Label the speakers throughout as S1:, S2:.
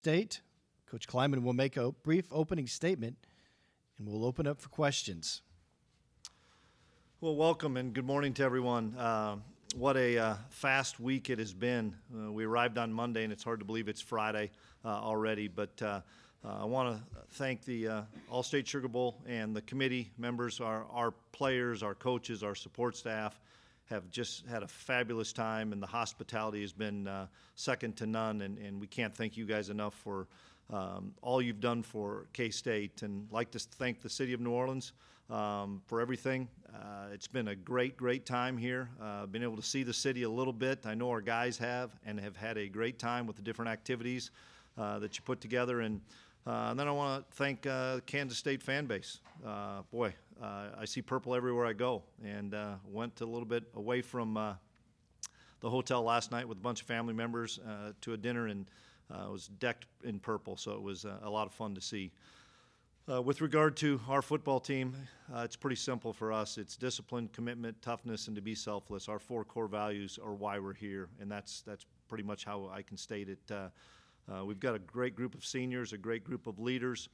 S1: State. Coach Klieman will make a brief opening statement, and we'll open up for questions.
S2: Well, welcome and good morning to everyone. What a fast week it has been. We arrived on Monday, and it's hard to believe it's Friday already. But I want to thank the Allstate Sugar Bowl and the committee members, our players, our coaches, our support staff have just had a fabulous time, and the hospitality has been second to none. And we can't thank you guys enough for all you've done for K-State. And I'd like to thank the city of New Orleans for everything. It's been a great time here. Been able to see the city a little bit. I know our guys have had a great time with the different activities that you put together. And then I want to thank Kansas State fan base. I see purple everywhere I go. And went a little bit away from the hotel last night with a bunch of family members to a dinner, and was decked in purple. So it was a lot of fun to see. With regard to our football team, it's pretty simple for us. It's discipline, commitment, toughness, and to be selfless. Our 4 core values are why we're here, and that's pretty much how I can state it. We've got a great group of seniors, a great group of leaders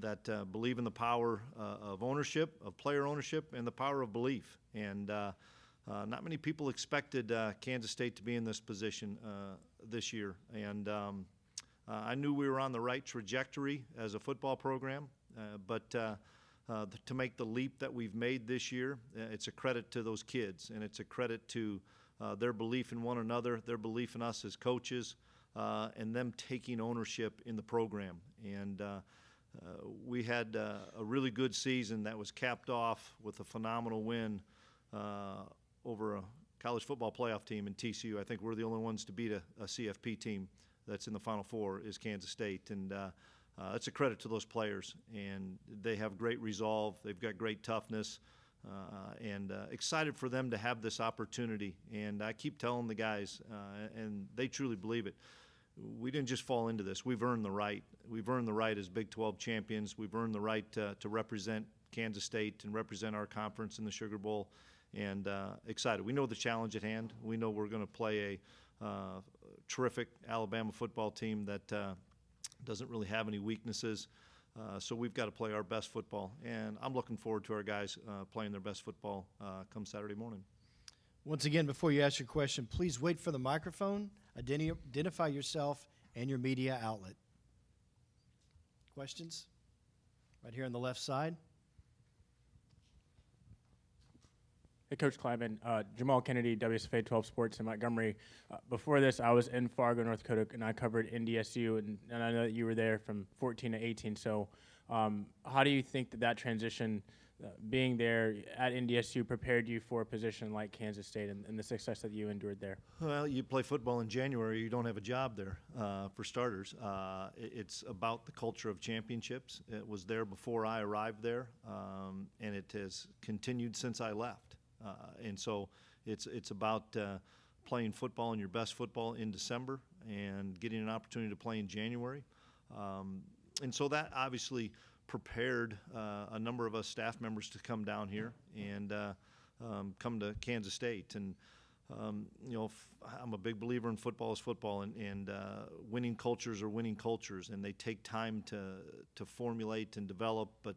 S2: that believe in the power of ownership, of player ownership, and the power of belief. And not many people expected Kansas State to be in this position this year. And I knew we were on the right trajectory as a football program, but to make the leap that we've made this year, it's a credit to those kids, and it's a credit to their belief in one another, their belief in us as coaches, and them taking ownership in the program. And we had a really good season that was capped off with a phenomenal win over a college football playoff team in TCU. I think we're the only ones to beat a CFP team that's in the Final Four is Kansas State, and it's a credit to those players. And they have great resolve. They've got great toughness, and excited for them to have this opportunity. And I keep telling the guys, and they truly believe it, we didn't just fall into this. We've earned the right. We've earned the right as Big 12 champions. We've earned the right to represent Kansas State and represent our conference in the Sugar Bowl, and excited. We know the challenge at hand. We know we're going to play a terrific Alabama football team that doesn't really have any weaknesses. So we've got to play our best football, and I'm looking forward to our guys playing their best football come Saturday morning.
S1: Once again, before you ask your question, please wait for the microphone. Identify yourself and your media outlet. Questions? Right here on the left side.
S3: Hey, Coach Klieman. Jamal Kennedy, WSFA 12 Sports in Montgomery. Before this, I was in Fargo, North Dakota, and I covered NDSU, and I know that you were there from 14 to 18. So how do you think that transition, being there at NDSU, prepared you for a position like Kansas State and the success that you endured there?
S2: Well, you play football in January, you don't have a job there, for starters. It's about the culture of championships. It was there before I arrived there, and it has continued since I left. And so it's about playing football and your best football in December and getting an opportunity to play in January. And so that obviously prepared a number of us staff members to come down here and come to Kansas State. And, I'm a big believer in football is football, and winning cultures are winning cultures, and they take time to formulate and develop. But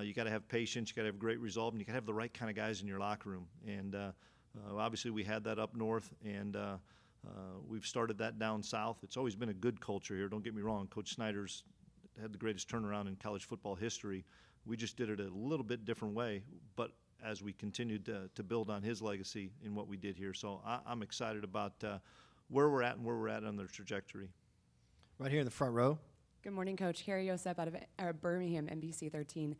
S2: you got to have patience, you got to have great resolve, and you got to have the right kind of guys in your locker room. And obviously we had that up north, and we've started that down south. It's always been a good culture here. Don't get me wrong. Coach Snyder's had the greatest turnaround in college football history. We just did it a little bit different way, but as we continued to build on his legacy in what we did here. So I'm excited about where we're at and where we're at on their trajectory.
S1: Right here in the front row.
S4: Good morning, Coach. Carrie Yosep out of Birmingham, NBC 13.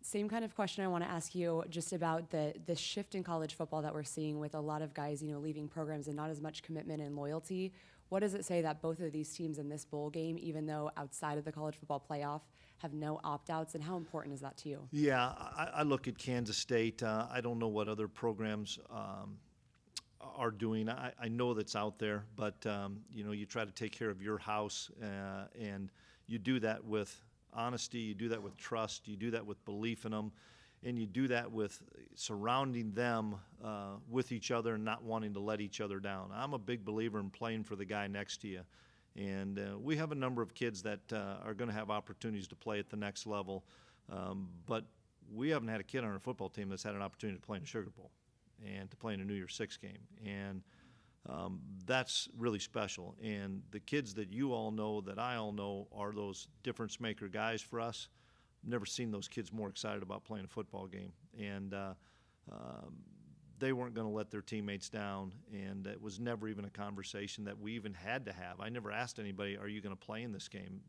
S4: Same kind of question I want to ask you just about the shift in college football that we're seeing with a lot of guys, leaving programs and not as much commitment and loyalty. What does it say that both of these teams in this bowl game, even though outside of the college football playoff, have no opt-outs, and how important is that to you?
S2: Yeah, I look at Kansas State. I don't know what other programs are doing. I know that's out there, but you try to take care of your house, and you do that with honesty, you do that with trust, you do that with belief in them, and you do that with surrounding them with each other and not wanting to let each other down. I'm a big believer in playing for the guy next to you. And we have a number of kids that are going to have opportunities to play at the next level, but we haven't had a kid on our football team that's had an opportunity to play in a Sugar Bowl and to play in a New Year's Six game. And that's really special. And the kids that you all know, that I all know, are those difference maker guys for us. Never seen those kids more excited about playing a football game. And they weren't going to let their teammates down, and it was never even a conversation that we even had to have. I never asked anybody, are you going to play in this game?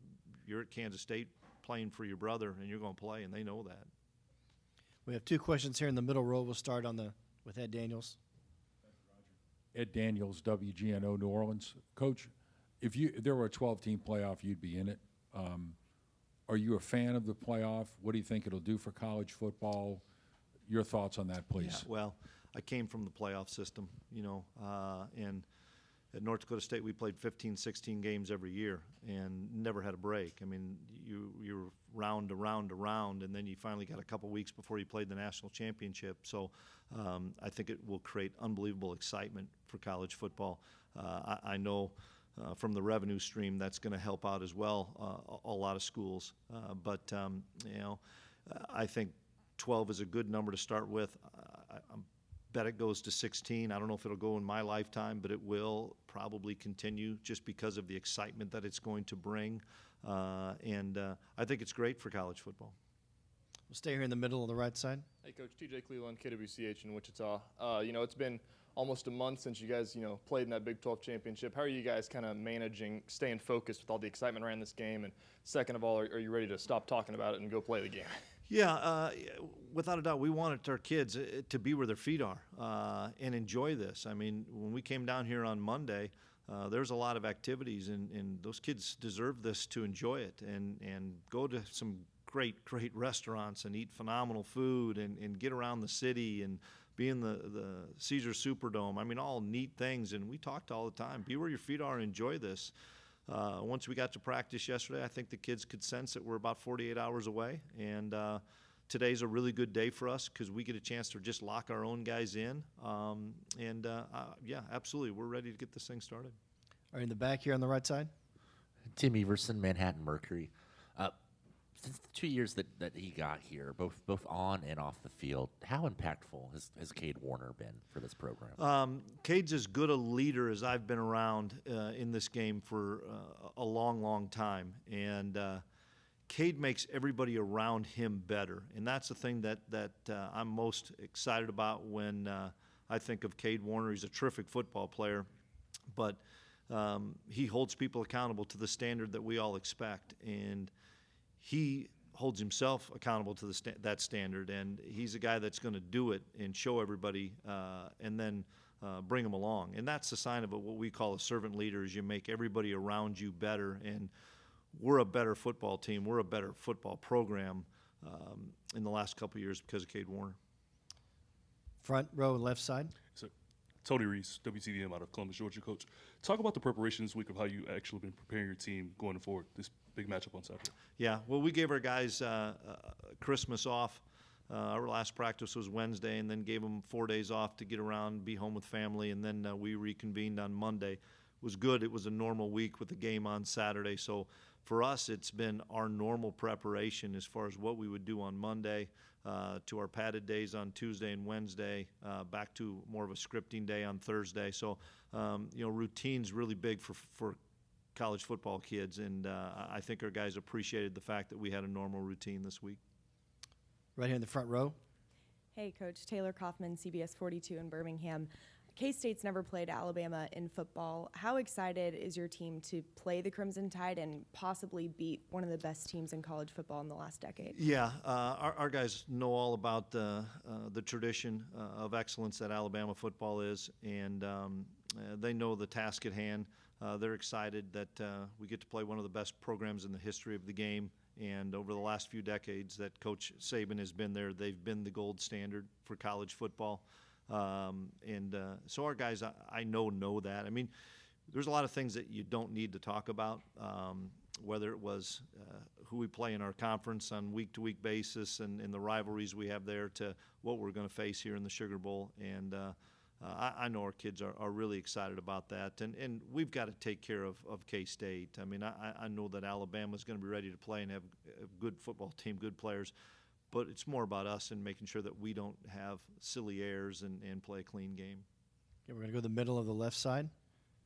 S2: You're at Kansas State playing for your brother, and you're going to play, and they know that.
S1: We have two questions here in the middle row. We'll start with Ed Daniels.
S5: Ed Daniels, WGNO New Orleans. Coach, if there were a 12-team playoff, you'd be in it. Are you a fan of the playoff? What do you think it'll do for college football? Your thoughts on that, please.
S2: Yeah, well, I came from the playoff system, and at North Dakota State we played 15, 16 games every year and never had a break. I mean, you were round to round to round, and then you finally got a couple weeks before you played the national championship. So I think it will create unbelievable excitement for college football. I know from the revenue stream that's going to help out as well, a lot of schools. But I think 12 is a good number to start with. I bet it goes to 16. I don't know if it'll go in my lifetime, but it will probably continue just because of the excitement that it's going to bring. And I think it's great for college football.
S1: We'll stay here in the middle on the right side.
S6: Hey, Coach. TJ Cleveland, KWCH in Wichita. It's been almost a month since you guys, played in that Big 12 championship. How are you guys kind of managing, staying focused with all the excitement around this game? And second of all, are you ready to stop talking about it and go play the game?
S2: Yeah, without a doubt, we wanted our kids to be where their feet are and enjoy this. I mean, when we came down here on Monday, there's a lot of activities, and those kids deserve this to enjoy it and go to some great restaurants and eat phenomenal food and get around the city and be in the Caesars Superdome. I mean, all neat things, and we talked all the time. Be where your feet are and enjoy this. Once we got to practice yesterday, I think the kids could sense that we're about 48 hours away, and today's a really good day for us because we get a chance to just lock our own guys in. Yeah, absolutely, we're ready to get this thing started.
S1: All right, in the back here on the right side.
S7: Tim Everson, Manhattan Mercury. Since the 2 years that he got here, both on and off the field, how impactful has Cade Warner been for this program?
S2: Cade's as good a leader as I've been around in this game for a long time. And Cade makes everybody around him better. And that's the thing that I'm most excited about when I think of Cade Warner. He's a terrific football player, but he holds people accountable to the standard that we all expect. And he holds himself accountable to that standard, and he's a guy that's going to do it and show everybody and then bring them along. And that's the sign of what we call a servant leader, is you make everybody around you better. And we're a better football team. We're a better football program in the last couple of years because of Cade Warner.
S1: Front row, left side.
S8: So, Tony Reese, WCDM out of Columbus, Georgia. Coach, talk about the preparation this week of how you actually been preparing your team going forward, this big matchup on Saturday.
S2: Yeah, well, we gave our guys Christmas off. Our last practice was Wednesday, and then gave them 4 days off to get around, be home with family, and then we reconvened on Monday. It was good. It was a normal week with the game on Saturday. So for us, it's been our normal preparation as far as what we would do on Monday, to our padded days on Tuesday and Wednesday, back to more of a scripting day on Thursday. So, routine's really big for college football kids, and I think our guys appreciated the fact that we had a normal routine this week.
S1: Right here in the front row.
S9: Hey, Coach. Taylor Kaufman, CBS 42 in Birmingham. K-State's never played Alabama in football. How excited is your team to play the Crimson Tide and possibly beat one of the best teams in college football in the last decade?
S2: Yeah, our guys know all about the tradition of excellence that Alabama football is, and they know the task at hand. They're excited that we get to play one of the best programs in the history of the game. And over the last few decades that Coach Saban has been there, they've been the gold standard for college football. So our guys, I know that. I mean, there's a lot of things that you don't need to talk about, whether it was who we play in our conference on week-to-week basis and the rivalries we have there to what we're going to face here in the Sugar Bowl. And I know our kids are really excited about that, and we've got to take care of K-State. I mean, I know that Alabama's going to be ready to play and have a good football team, good players, but it's more about us and making sure that we don't have silly errors and play a clean game.
S1: Okay, we're going to go to the middle of the left side.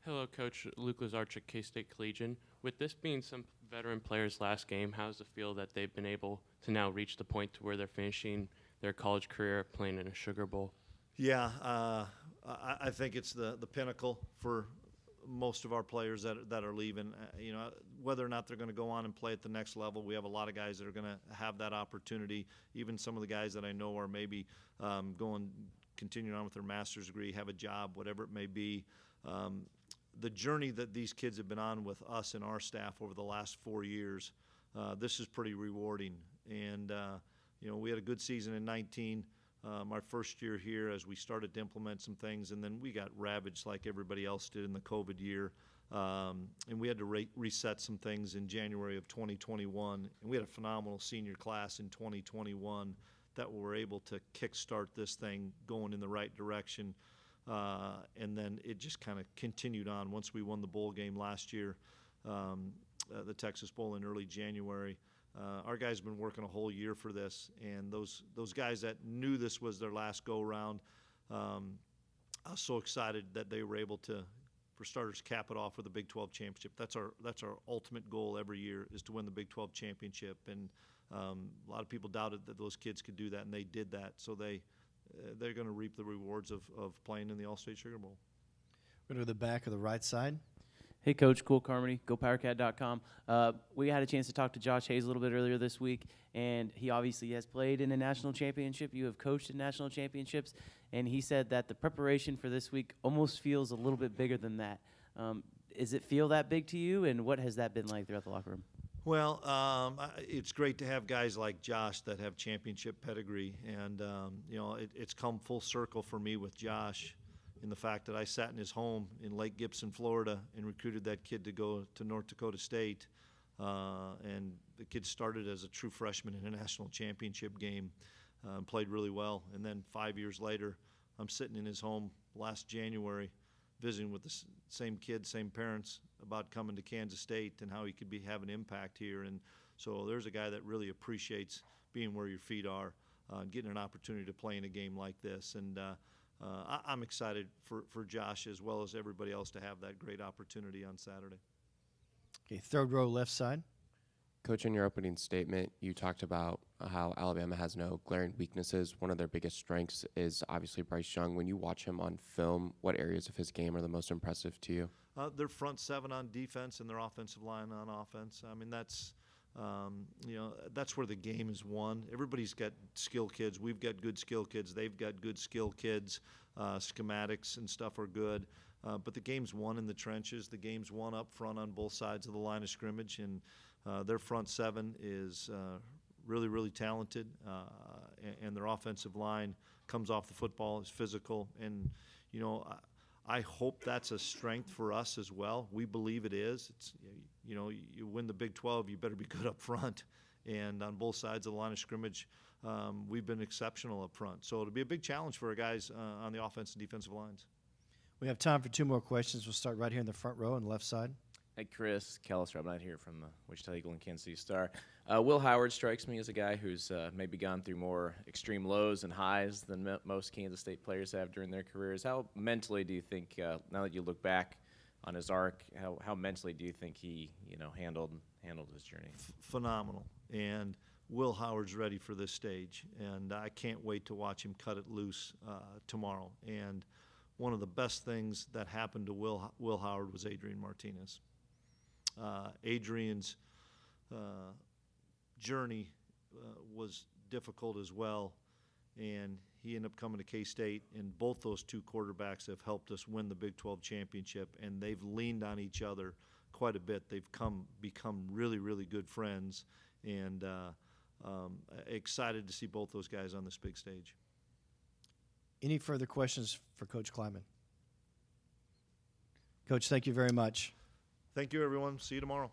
S10: Hello, Coach. Luke Lazarchuk, K-State Collegian. With this being some veteran players' last game, how does it feel that they've been able to now reach the point to where they're finishing their college career playing in a Sugar Bowl?
S2: Yeah, I think it's the pinnacle for most of our players that are leaving. You know, whether or not they're going to go on and play at the next level, we have a lot of guys that are going to have that opportunity. Even some of the guys that I know are maybe continuing on with their master's degree, have a job, whatever it may be. The journey that these kids have been on with us and our staff over the last 4 years, this is pretty rewarding. And, you know, we had a good season in 19. My first year here as we started to implement some things, and then we got ravaged like everybody else did in the COVID year. And we had to reset some things in January of 2021. And we had a phenomenal senior class in 2021 that were able to kickstart this thing going in the right direction. And then it just kind of continued on once we won the bowl game last year, the Texas Bowl in early January. Our guys have been working a whole year for this, and those guys that knew this was their last go-around, I was so excited that they were able to, for starters, cap it off with a Big 12 championship. That's our ultimate goal every year, is to win the Big 12 championship. And a lot of people doubted that those kids could do that, and they did that. So they're going to reap the rewards of playing in the Allstate Sugar Bowl.
S1: We're going to the back of the right side.
S11: Hey, Coach. Cole Carmody, GoPowerCat.com. We had a chance to talk to Josh Hayes a little bit earlier this week, and he obviously has played in a national championship. You have coached in national championships, and he said that the preparation for this week almost feels a little bit bigger than that. Does it feel that big to you, and what has that been like throughout the locker room?
S2: Well, it's great to have guys like Josh that have championship pedigree, and you know, it's come full circle for me with Josh in the fact that I sat in his home in Lake Gibson, Florida, and recruited that kid to go to North Dakota State, and the kid started as a true freshman in a national championship game, played really well, and then 5 years later, I'm sitting in his home last January visiting with the same kids, same parents, about coming to Kansas State and how he could have an impact here. And so there's a guy that really appreciates being where your feet are, getting an opportunity to play in a game like this. And I'm excited for Josh as well as everybody else to have that great opportunity on Saturday.
S1: Okay, third row left side.
S12: Coach, in your opening statement, you talked about how Alabama has no glaring weaknesses. One of their biggest strengths is obviously Bryce Young. When you watch him on film, what areas of his game are the most impressive to you?
S2: Their front seven on defense and their offensive line on offense. I mean, that's you know, that's where the game is won. Everybody's got skill kids. We've got good skill kids. They've got good skill kids. Schematics and stuff are good. But the game's won in the trenches. The game's won up front on both sides of the line of scrimmage. And their front seven is really, really talented. And their offensive line comes off the football, is physical. And, you know, I hope that's a strength for us as well. We believe it is. It's, you know, you win the Big 12, you better be good up front. And on both sides of the line of scrimmage, we've been exceptional up front. So it'll be a big challenge for our guys on the offense and defensive lines.
S1: We have time for two more questions. We'll start right here in the front row on the left side.
S13: Hey, Chris, Kellis Robinette here from the Wichita Eagle and Kansas City Star. Will Howard strikes me as a guy who's maybe gone through more extreme lows and highs than most Kansas State players have during their careers. How mentally do you think, now that you look back on his arc, how mentally do you think he, you know, handled his journey?
S2: Phenomenal. And Will Howard's ready for this stage, and I can't wait to watch him cut it loose tomorrow. And one of the best things that happened to Will Howard was Adrian Martinez. Adrian's journey was difficult as well, and he ended up coming to K-State, and both those two quarterbacks have helped us win the Big 12 championship, and they've leaned on each other quite a bit. They've become really, really good friends, and excited to see both those guys on this big stage.
S1: Any further questions for Coach Klieman? Coach, thank you very much.
S2: Thank you, everyone. See you tomorrow.